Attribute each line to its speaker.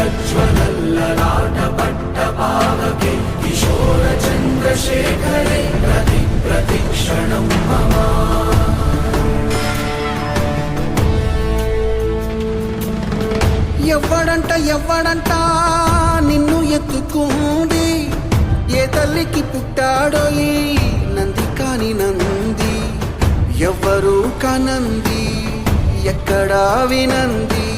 Speaker 1: प्रज्वलल्ललाट पट्टपावके किशोर चन्द्रशेखरे प्रतिक्षणं मम
Speaker 2: ఎవ్వడంట నిన్ను ఎత్తుకుంది ఏ తల్లికి పుట్టాడో ఈ నంది కాని నంది ఎవ్వరూ కానంది ఎక్కడా వినంది